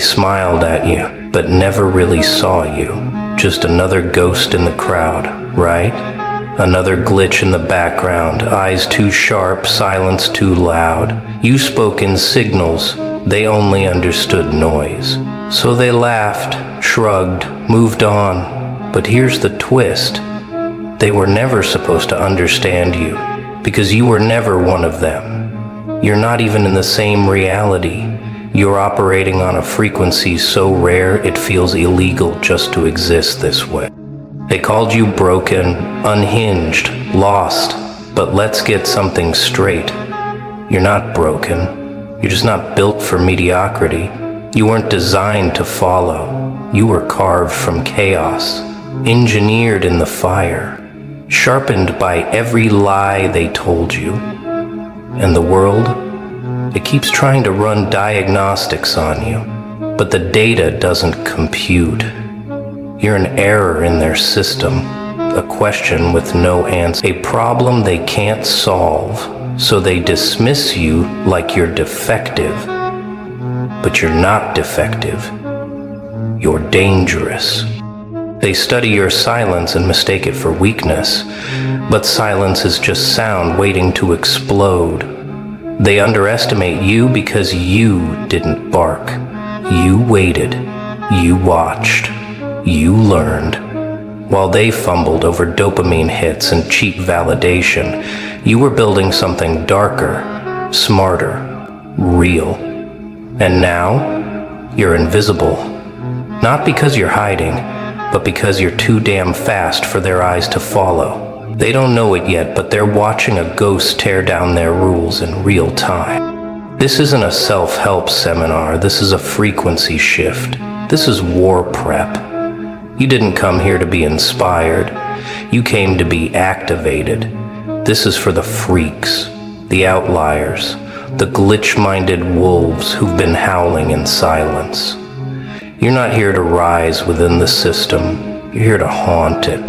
smiled at you, but never really saw you. Just another ghost in the crowd, right? Another glitch in the background, eyes too sharp, silence too loud. You spoke in signals, they only understood noise. So they laughed, shrugged, moved on. But here's the twist. They were never supposed to understand you, because you were never one of them. You're not even in the same reality. You're operating on a frequency so rare it feels illegal just to exist this way. They called you broken, unhinged, lost, but let's get something straight. You're not broken. You're just not built for mediocrity. You weren't designed to follow. You were carved from chaos, engineered in the fire, sharpened by every lie they told you. And the world, it keeps trying to run diagnostics on you, but the data doesn't compute. You're an error in their system, a question with no answer, a problem they can't solve, so they dismiss you like you're defective. But you're not defective. You're dangerous. They study your silence and mistake it for weakness, but silence is just sound waiting to explode. They underestimate you because you didn't bark. You waited. You watched. You learned. While they fumbled over dopamine hits and cheap validation, you were building something darker, smarter, real. And now, you're invisible. Not because you're hiding, but because you're too damn fast for their eyes to follow. They don't know it yet, but they're watching a ghost tear down their rules in real time. This isn't a self-help seminar. This is a frequency shift. This is war prep. You didn't come here to be inspired. You came to be activated. This is for the freaks, the outliers, the glitch-minded wolves who've been howling in silence. You're not here to rise within the system. You're here to haunt it,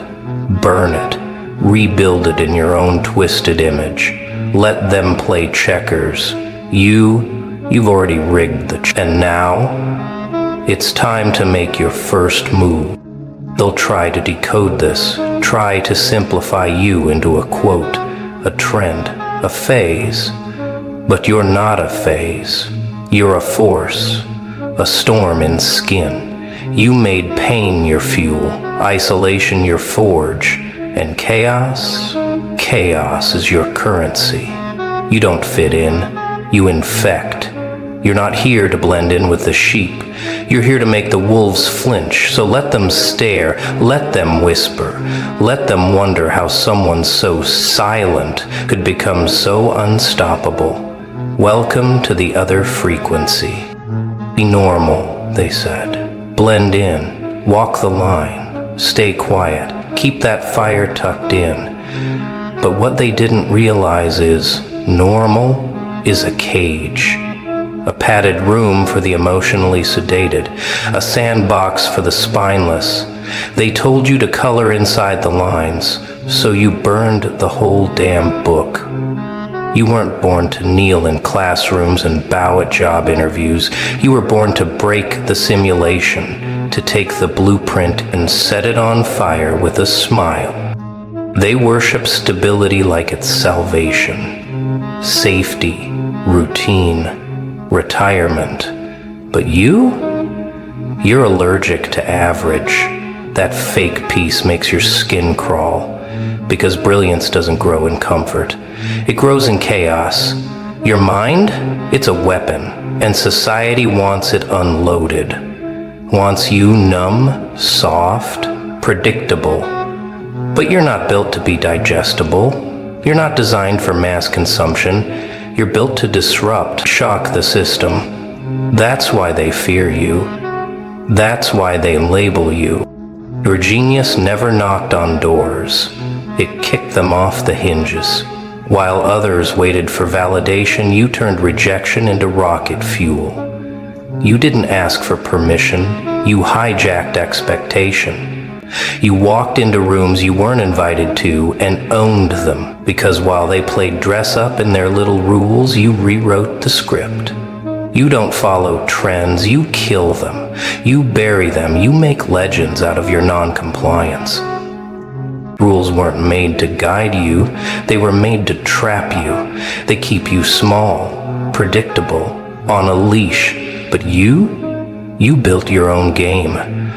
burn it, rebuild it in your own twisted image. Let them play checkers. You've already rigged the and now, it's time to make your first move. They'll try to decode this, try to simplify you into a quote, a trend, a phase. But you're not a phase. You're a force, a storm in skin. You made pain your fuel, isolation your forge, and chaos is your currency. You don't fit in, you infect. You're not here to blend in with the sheep. You're here to make the wolves flinch, so let them stare, let them whisper, let them wonder how someone so silent could become so unstoppable. Welcome to the other frequency. Be normal, they said. Blend in, walk the line, stay quiet, keep that fire tucked in. But what they didn't realize is normal is a cage. A padded room for the emotionally sedated, a sandbox for the spineless. They told you to color inside the lines, so you burned the whole damn book. You weren't born to kneel in classrooms and bow at job interviews. You were born to break the simulation, to take the blueprint and set it on fire with a smile. They worship stability like it's salvation, safety, routine, retirement. But you're allergic to average. That fake peace makes your skin crawl, because brilliance doesn't grow in comfort. It grows in chaos. Your mind, it's a weapon, and society wants it unloaded. Wants you numb, soft, predictable. But you're not built to be digestible. You're not designed for mass consumption. You're built to disrupt, shock the system. That's why they fear you. That's why they label you. Your genius never knocked on doors. It kicked them off the hinges. While others waited for validation, you turned rejection into rocket fuel. You didn't ask for permission. You hijacked expectation. You walked into rooms you weren't invited to and owned them, because while they played dress up in their little rules, you rewrote the script. You don't follow trends, you kill them. You bury them, you make legends out of your non-compliance. Rules weren't made to guide you, they were made to trap you. They keep you small, predictable, on a leash. But you built your own game,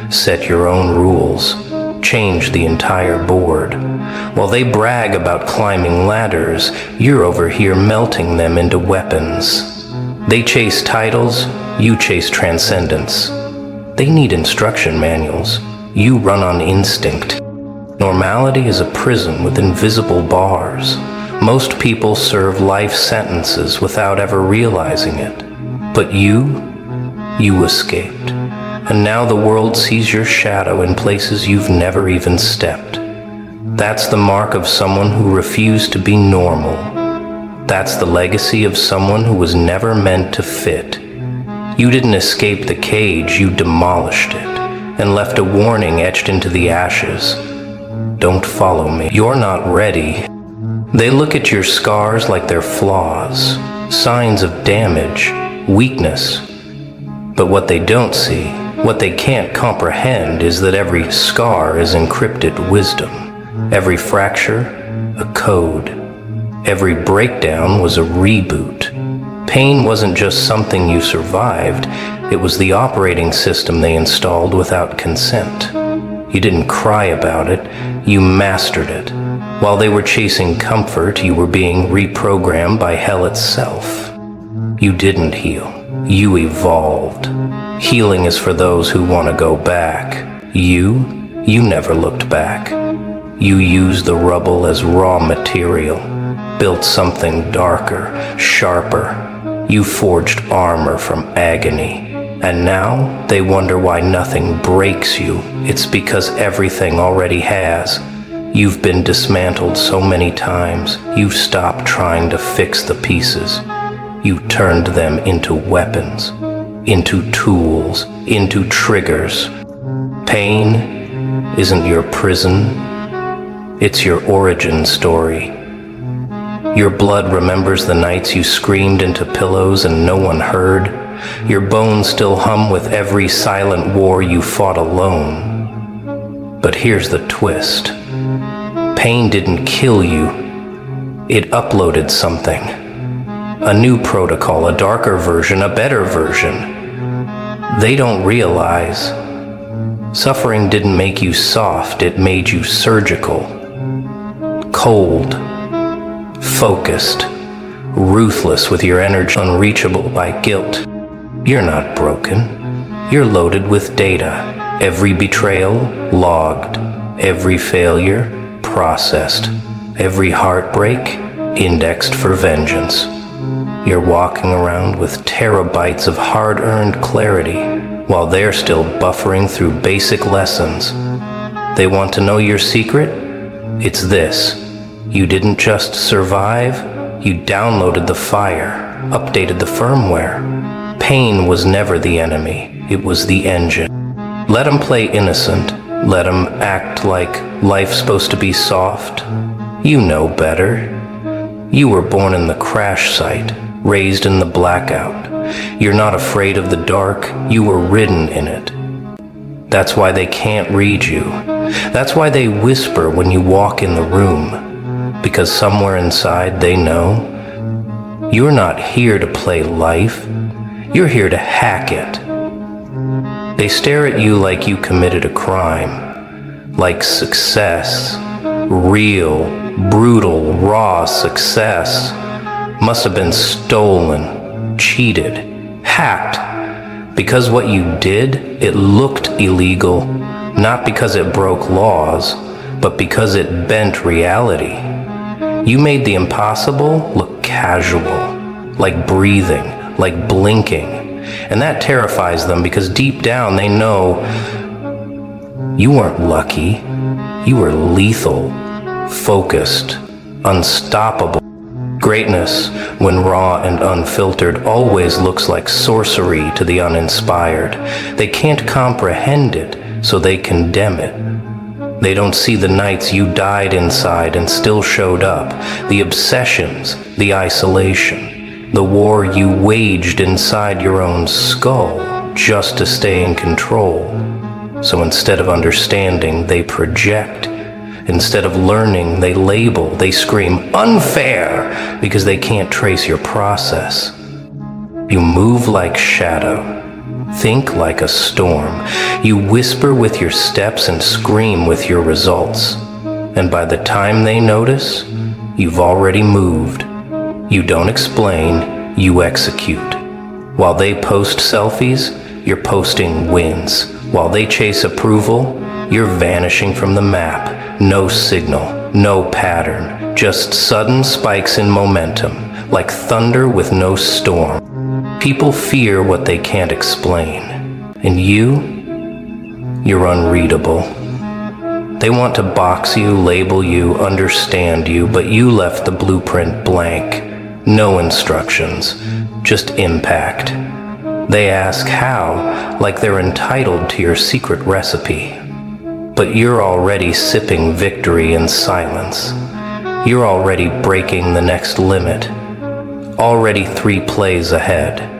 set your own rules, changed the entire board. While they brag about climbing ladders, you're over here melting them into weapons. They chase titles, you chase transcendence. They need instruction manuals, you run on instinct. Normality is a prison with invisible bars. Most people serve life sentences without ever realizing it. But you escaped. And now the world sees your shadow in places you've never even stepped. That's the mark of someone who refused to be normal. That's the legacy of someone who was never meant to fit. You didn't escape the cage, you demolished it, and left a warning etched into the ashes. Don't follow me. You're not ready. They look at your scars like they're flaws, signs of damage, weakness. But what they don't see, what they can't comprehend, is that every scar is encrypted wisdom. Every fracture, a code. Every breakdown was a reboot. Pain wasn't just something you survived, it was the operating system they installed without consent. You didn't cry about it, you mastered it. While they were chasing comfort, you were being reprogrammed by hell itself. You didn't heal, you evolved. Healing is for those who want to go back. You never looked back. You used the rubble as raw material, built something darker, sharper. You forged armor from agony. And now they wonder why nothing breaks you. It's because everything already has. You've been dismantled so many times, you've stopped trying to fix the pieces. You turned them into weapons, into tools, into triggers. Pain isn't your prison, it's your origin story. Your blood remembers the nights you screamed into pillows and no one heard. Your bones still hum with every silent war you fought alone. But here's the twist. Pain didn't kill you. It uploaded something. A new protocol, a darker version, a better version. They don't realize. Suffering didn't make you soft, it made you surgical. Cold. Focused. Ruthless with your energy, unreachable by guilt. You're not broken. You're loaded with data. Every betrayal, logged. Every failure, processed. Every heartbreak, indexed for vengeance. You're walking around with terabytes of hard-earned clarity, while they're still buffering through basic lessons. They want to know your secret? It's this. You didn't just survive, you downloaded the fire, updated the firmware. Pain was never the enemy, it was the engine. Let them play innocent, let them act like life's supposed to be soft. You know better. You were born in the crash site, raised in the blackout. You're not afraid of the dark, you were ridden in it. That's why they can't read you. That's why they whisper when you walk in the room. Because somewhere inside they know you're not here to play life. You're here to hack it. They stare at you like you committed a crime, like success, real, brutal, raw success, must have been stolen, cheated, hacked, because what you did, it looked illegal, not because it broke laws, but because it bent reality. You made the impossible look casual, like breathing, like blinking, and that terrifies them because deep down they know you weren't lucky, you were lethal, focused, unstoppable. Greatness, when raw and unfiltered, always looks like sorcery to the uninspired. They can't comprehend it, so they condemn it. They don't see the nights you died inside and still showed up, the obsessions, the isolation. the war you waged inside your own skull just to stay in control. So instead of understanding, they project. Instead of learning, they label, they scream, unfair, because they can't trace your process. You move like shadow, think like a storm. You whisper with your steps and scream with your results. And by the time they notice, you've already moved. You don't explain, you execute. While they post selfies, you're posting wins. While they chase approval, you're vanishing from the map. No signal, no pattern, just sudden spikes in momentum, like thunder with no storm. People fear what they can't explain. And you're unreadable. They want to box you, label you, understand you, but you left the blueprint blank. No instructions, just impact. They ask how, like they're entitled to your secret recipe. But you're already sipping victory in silence. You're already breaking the next limit. Already 3 plays ahead.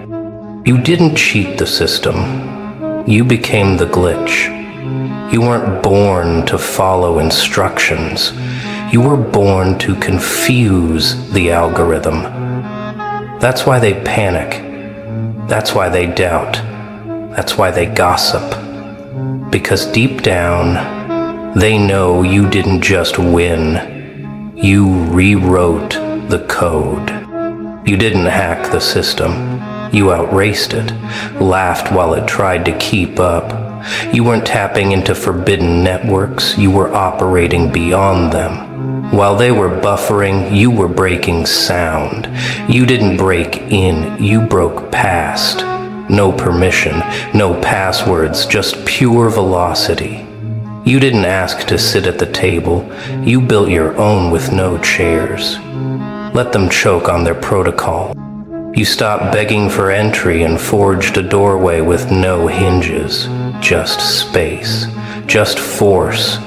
You didn't cheat the system. You became the glitch. You weren't born to follow instructions. You were born to confuse the algorithm. That's why they panic. That's why they doubt. That's why they gossip. Because deep down, they know you didn't just win. You rewrote the code. You didn't hack the system. You outraced it, laughed while it tried to keep up. You weren't tapping into forbidden networks, you were operating beyond them. While they were buffering, you were breaking sound. You didn't break in, you broke past. No permission, no passwords, just pure velocity. You didn't ask to sit at the table, you built your own with no chairs. Let them choke on their protocol. You stopped begging for entry and forged a doorway with no hinges. Just space, just force.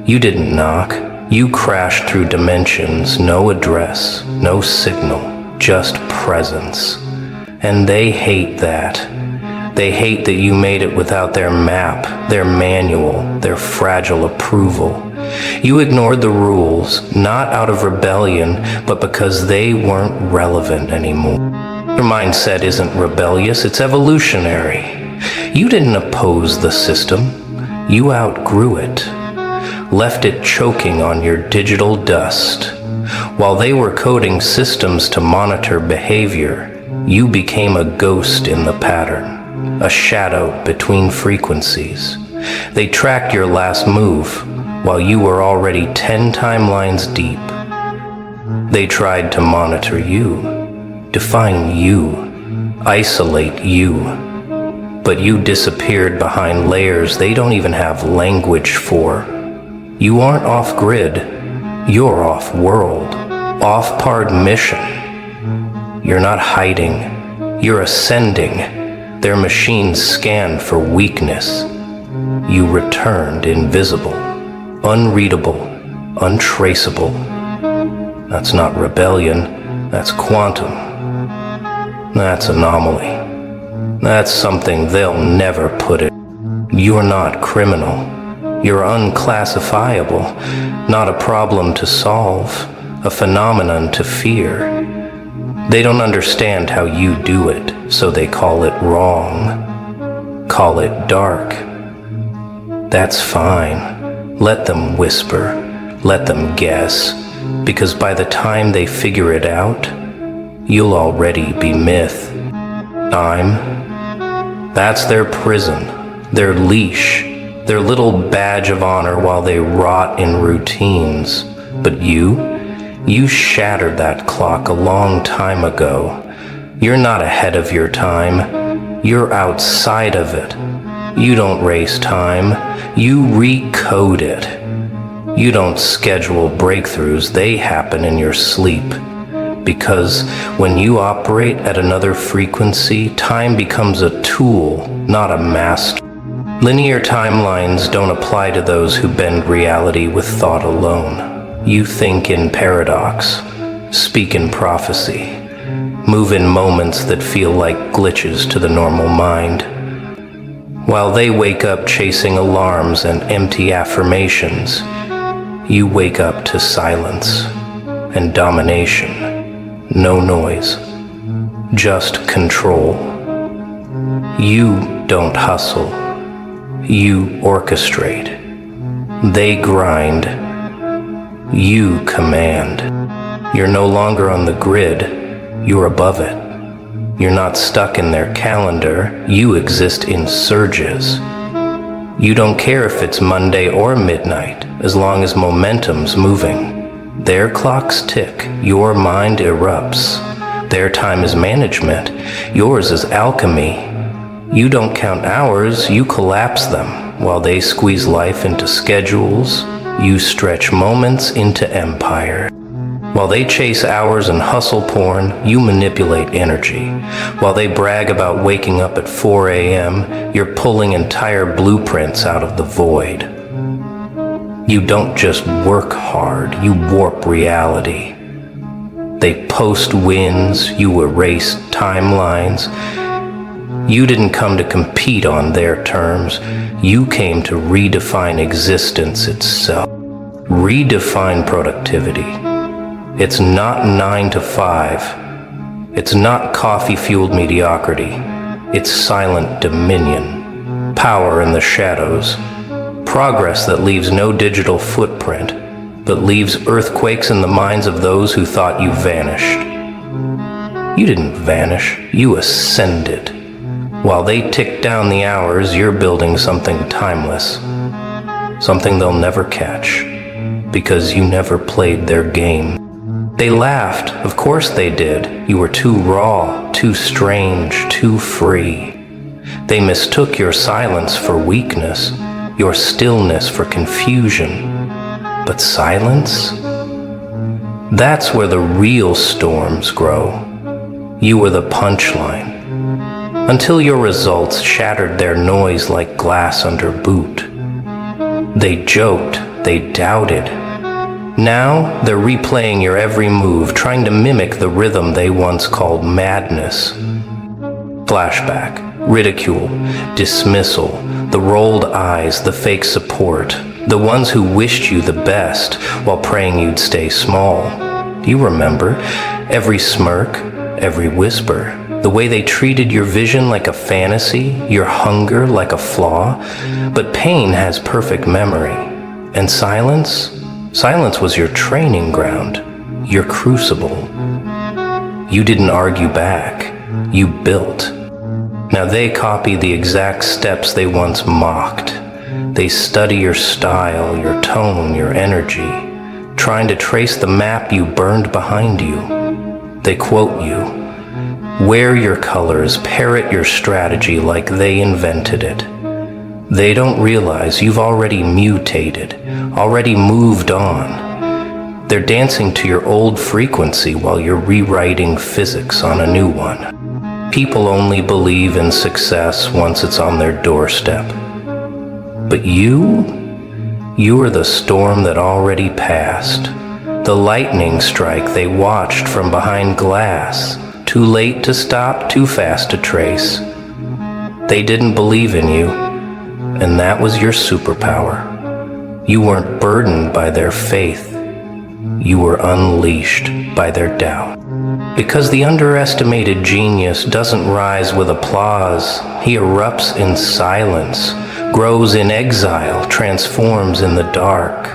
You didn't knock, you crashed through dimensions, no address, no signal, just presence. And they hate that. They hate that you made it without their map, their manual, their fragile approval. You ignored the rules, not out of rebellion, but because they weren't relevant anymore. Your mindset isn't rebellious, it's evolutionary. You didn't oppose the system, you outgrew it. Left it choking on your digital dust. While they were coding systems to monitor behavior, you became a ghost in the pattern, a shadow between frequencies. They tracked your last move while you were already 10 timelines deep. They tried to monitor you, define you, isolate you. But you disappeared behind layers they don't even have language for. You aren't off-grid, you're off-world, off-part mission. You're not hiding, you're ascending. Their machines scanned for weakness. You returned invisible, unreadable, untraceable. That's not rebellion, that's quantum. That's anomaly. That's something they'll never put it. You're not criminal. You're unclassifiable, not a problem to solve, a phenomenon to fear. They don't understand how you do it, so they call it wrong, call it dark. That's fine. Let them whisper, let them guess, because by the time they figure it out, you'll already be myth. Time, that's their prison, their leash, their little badge of honor while they rot in routines. But you shattered that clock a long time ago. You're not ahead of your time, you're outside of it. You don't race time, you recode it. You don't schedule breakthroughs, they happen in your sleep. Because when you operate at another frequency, time becomes a tool, not a master. Linear timelines don't apply to those who bend reality with thought alone. You think in paradox, speak in prophecy. move in moments that feel like glitches to the normal mind. While they wake up chasing alarms and empty affirmations, you wake up to silence and domination. No noise, just control. You don't hustle, you orchestrate. They grind, you command. You're no longer on the grid, you're above it. You're not stuck in their calendar, you exist in surges. You don't care if it's Monday or midnight, as long as momentum's moving. Their clocks tick, your mind erupts. Their time is management, yours is alchemy. You don't count hours, you collapse them. While they squeeze life into schedules, you stretch moments into empire. While they chase hours and hustle porn, you manipulate energy. While they brag about waking up at 4 a.m., you're pulling entire blueprints out of the void. You don't just work hard, you warp reality. They post wins, you erase timelines. You didn't come to compete on their terms, you came to redefine existence itself. Redefine productivity. It's not 9 to 5. It's not coffee-fueled mediocrity. It's silent dominion. Power in the shadows. Progress that leaves no digital footprint, but leaves earthquakes in the minds of those who thought you vanished. You didn't vanish, you ascended. While they tick down the hours, you're building something timeless. Something they'll never catch, because you never played their game. They laughed, of course they did. You were too raw, too strange, too free. They mistook your silence for weakness, your stillness for confusion. But silence? That's where the real storms grow. You were the punchline. Until your results shattered their noise like glass under boot. They joked, they doubted. Now, they're replaying your every move, trying to mimic the rhythm they once called madness. Flashback, ridicule, dismissal, the rolled eyes, the fake support, the ones who wished you the best while praying you'd stay small. You remember every smirk, every whisper, the way they treated your vision like a fantasy, your hunger like a flaw. But pain has perfect memory, and silence? Silence was your training ground, your crucible. You didn't argue back, you built. Now they copy the exact steps they once mocked. They study your style, your tone, your energy, trying to trace the map you burned behind you. They quote you. Wear your colors, parrot your strategy like they invented it. They don't realize you've already mutated, already moved on. They're dancing to your old frequency while you're rewriting physics on a new one. People only believe in success once it's on their doorstep. But you are the storm that already passed. The lightning strike they watched from behind glass. Too late to stop, too fast to trace. They didn't believe in you. And that was your superpower. You weren't burdened by their faith. You were unleashed by their doubt. Because the underestimated genius doesn't rise with applause. He erupts in silence, grows in exile, transforms in the dark.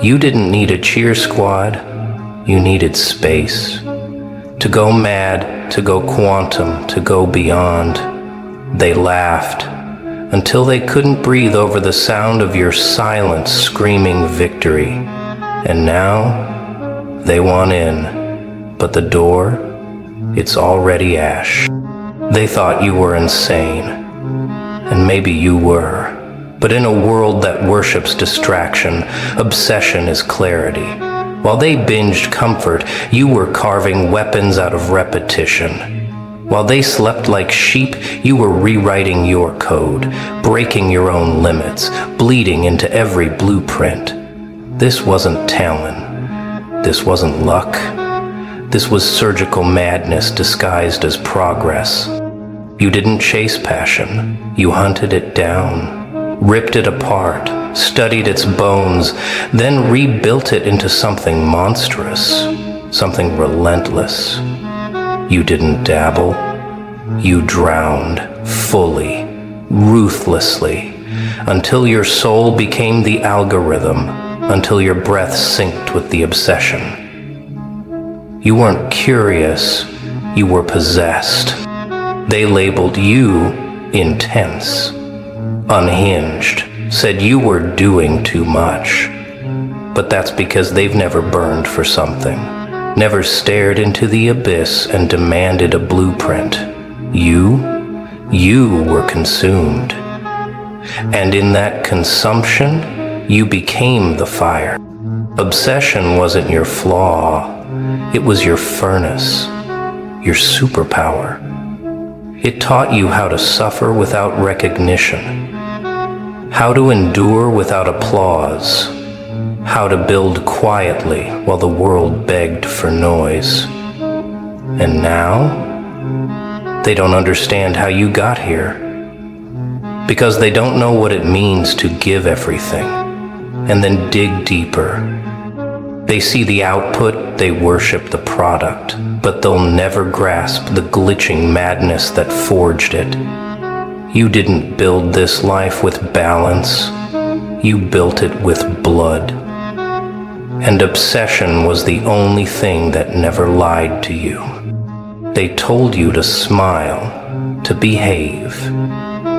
You didn't need a cheer squad. You needed space. To go mad, to go quantum, to go beyond. They laughed. Until they couldn't breathe over the sound of your silent, screaming victory. And now, they want in, but the door, it's already ash. They thought you were insane, and maybe you were. But in a world that worships distraction, obsession is clarity. While they binged comfort, you were carving weapons out of repetition. While they slept like sheep, you were rewriting your code, breaking your own limits, bleeding into every blueprint. This wasn't talent. This wasn't luck. This was surgical madness disguised as progress. You didn't chase passion, you hunted it down, ripped it apart, studied its bones, then rebuilt it into something monstrous, something relentless. You didn't dabble, you drowned fully, ruthlessly, until your soul became the algorithm, until your breath synced with the obsession. You weren't curious, you were possessed. They labeled you intense, unhinged, said you were doing too much. But that's because they've never burned for something, never stared into the abyss and demanded a blueprint. You were consumed. And in that consumption, you became the fire. Obsession wasn't your flaw, it was your furnace, your superpower. It taught you how to suffer without recognition, how to endure without applause, how to build quietly while the world begged for noise. And now, they don't understand how you got here, because they don't know what it means to give everything and then dig deeper. They see the output, they worship the product, but they'll never grasp the glitching madness that forged it. You didn't build this life with balance, you built it with blood. And obsession was the only thing that never lied to you. They told you to smile, to behave,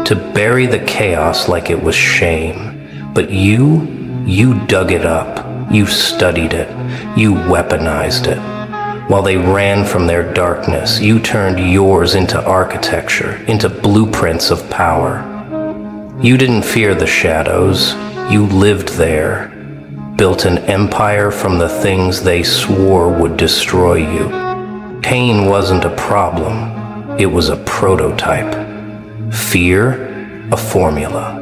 to bury the chaos like it was shame. But you dug it up, you studied it, you weaponized it. While they ran from their darkness, you turned yours into architecture, into blueprints of power. You didn't fear the shadows, you lived there, built an empire from the things they swore would destroy you. Pain wasn't a problem, it was a prototype. Fear, a formula.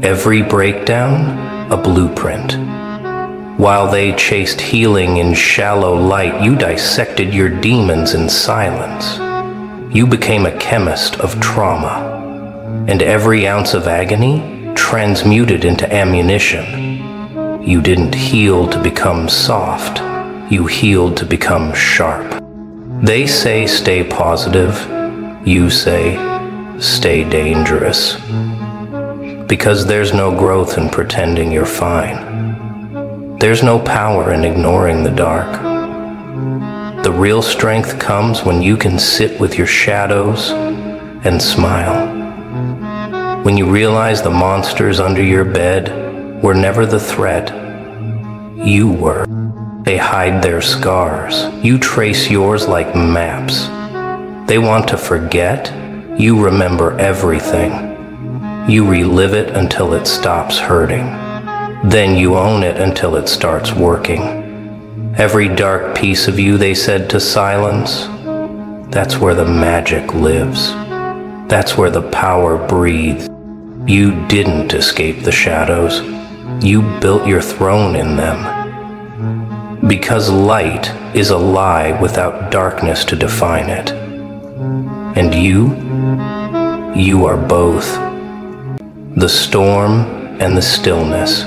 Every breakdown, a blueprint. While they chased healing in shallow light, you dissected your demons in silence. You became a chemist of trauma, and every ounce of agony transmuted into ammunition. You didn't heal to become soft, you healed to become sharp. They say stay positive, you say stay dangerous. Because there's no growth in pretending you're fine. There's no power in ignoring the dark. The real strength comes when you can sit with your shadows and smile. When you realize the monsters under your bed were never the threat, you were. They hide their scars. You trace yours like maps. They want to forget. You remember everything. You relive it until it stops hurting. Then you own it until it starts working. Every dark piece of you they said to silence, that's where the magic lives. That's where the power breathes. You didn't escape the shadows. You built your throne in them. Because light is a lie without darkness to define it. And you are both. The storm and the stillness.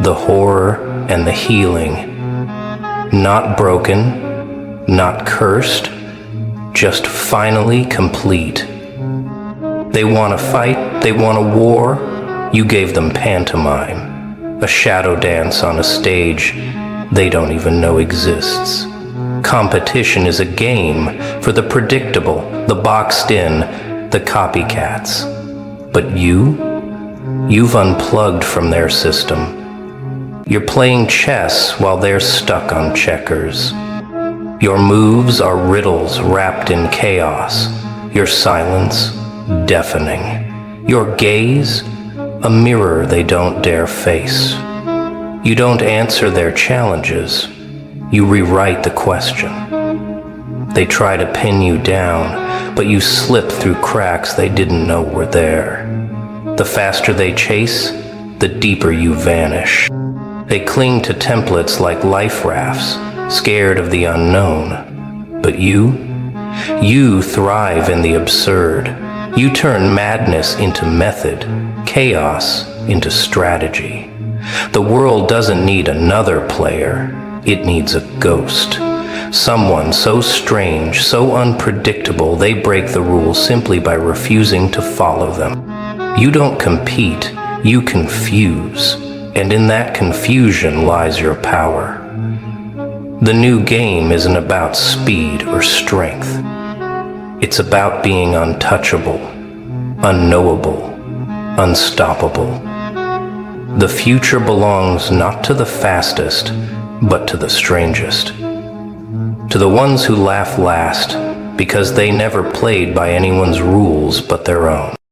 The horror and the healing. Not broken, not cursed, just finally complete. They want a fight, they want a war. You gave them pantomime, a shadow dance on a stage they don't even know exists. Competition is a game for the predictable, the boxed in, the copycats. But you've unplugged from their system. You're playing chess while they're stuck on checkers. Your moves are riddles wrapped in chaos. Your silence, deafening. Your gaze, a mirror they don't dare face. You don't answer their challenges. You rewrite the question. They try to pin you down, but you slip through cracks they didn't know were there. The faster they chase, the deeper you vanish. They cling to templates like life rafts, scared of the unknown. But you thrive in the absurd. You turn madness into method, chaos into strategy. The world doesn't need another player, it needs a ghost. Someone so strange, so unpredictable, they break the rules simply by refusing to follow them. You don't compete, you confuse, and in that confusion lies your power. The new game isn't about speed or strength. It's about being untouchable, unknowable, unstoppable. The future belongs not to the fastest, but to the strangest. To the ones who laugh last, because they never played by anyone's rules but their own.